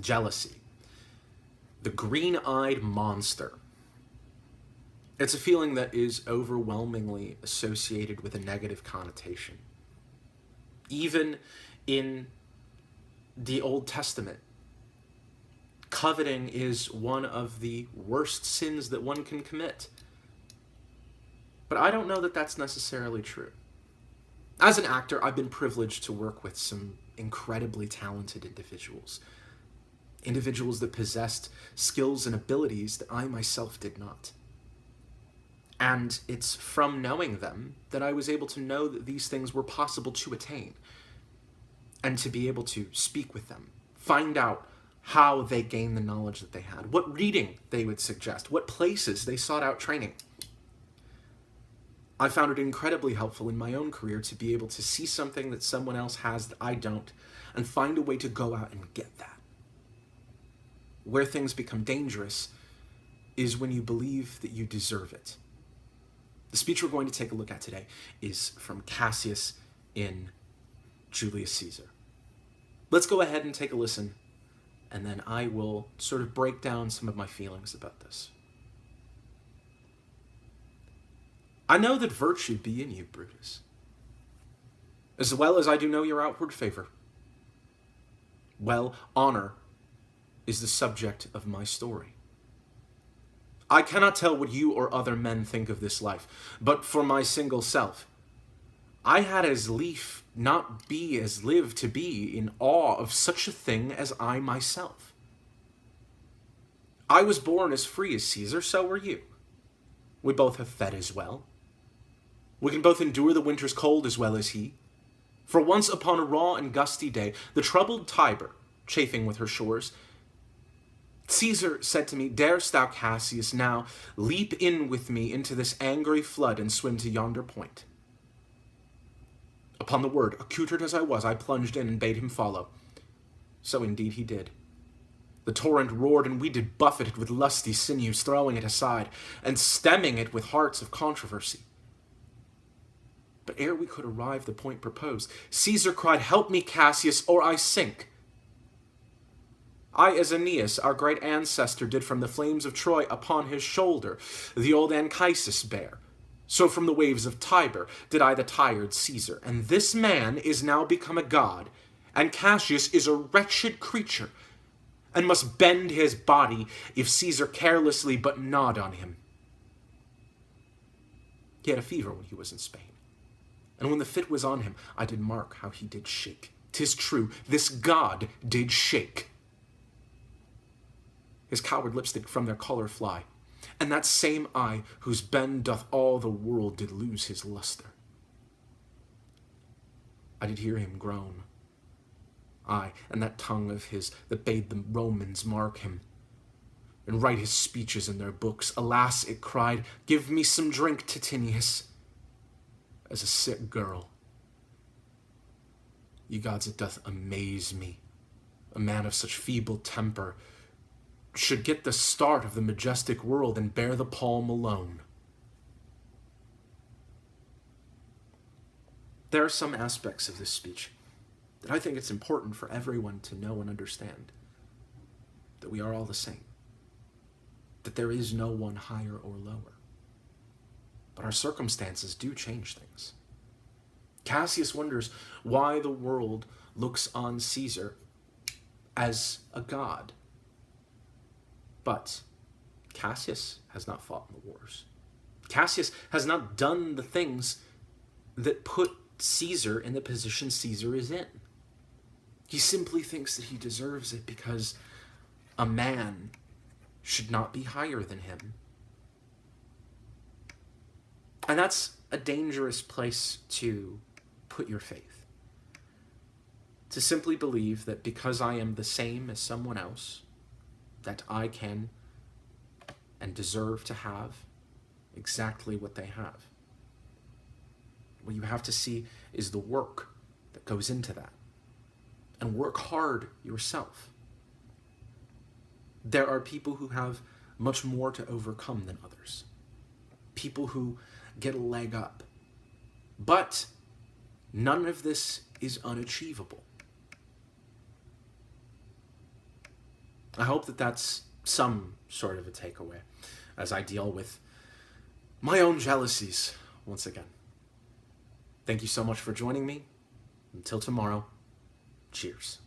jealousy, the green-eyed monster. It's a feeling that is overwhelmingly associated with a negative connotation. Even in the Old Testament, coveting is one of the worst sins that one can commit. But I don't know that that's necessarily true. As an actor, I've been privileged to work with some incredibly talented individuals. Individuals that possessed skills and abilities that I myself did not. And it's from knowing them that I was able to know that these things were possible to attain. And to be able to speak with them, find out how they gained the knowledge that they had, what reading they would suggest, what places they sought out training. I found it incredibly helpful in my own career to be able to see something that someone else has that I don't, and find a way to go out and get that. Where things become dangerous is when you believe that you deserve it. The speech we're going to take a look at today is from Cassius in Julius Caesar. Let's go ahead and take a listen, and then I will sort of break down some of my feelings about this. I know that virtue be in you, Brutus, as well as I do know your outward favor. Well, honor is the subject of my story. I cannot tell what you or other men think of this life, but for my single self, I had as lief not be as live to be in awe of such a thing as I myself. I was born as free as Caesar, so were you. We both have fed as well. We can both endure the winter's cold as well as he. For once upon a raw and gusty day, the troubled Tiber, chafing with her shores, Caesar said to me, "Darest thou, Cassius, now leap in with me into this angry flood and swim to yonder point?" Upon the word, accoutred as I was, I plunged in and bade him follow. So indeed he did. The torrent roared, and we did buffet it with lusty sinews, throwing it aside, and stemming it with hearts of controversy. But ere we could arrive the point proposed, Caesar cried, "Help me, Cassius, or I sink." I, as Aeneas, our great ancestor, did from the flames of Troy upon his shoulder the old Anchises bear, so from the waves of Tiber did I the tired Caesar. And this man is now become a god, and Cassius is a wretched creature, and must bend his body if Caesar carelessly but nod on him. He had a fever when he was in Spain, and when the fit was on him, I did mark how he did shake. 'Tis true, this god did shake. His coward lips did from their colour fly, and that same eye whose bend doth all the world did lose his lustre. I did hear him groan. Aye, and that tongue of his that bade the Romans mark him, and write his speeches in their books. Alas, it cried, "Give me some drink, Titinius," as a sick girl. Ye gods, it doth amaze me, a man of such feeble temper should get the start of the majestic world and bear the palm alone. There are some aspects of this speech that I think it's important for everyone to know and understand, that we are all the same, that there is no one higher or lower. But our circumstances do change things. Cassius wonders why the world looks on Caesar as a god. But Cassius has not fought in the wars. Cassius has not done the things that put Caesar in the position Caesar is in. He simply thinks that he deserves it because a man should not be higher than him. And that's a dangerous place to put your faith. To simply believe that because I am the same as someone else, that I can and deserve to have exactly what they have. What you have to see is the work that goes into that. And work hard yourself. There are people who have much more to overcome than others. People who get a leg up. But none of this is unachievable. I hope that that's some sort of a takeaway as I deal with my own jealousies once again. Thank you so much for joining me. Until tomorrow, cheers.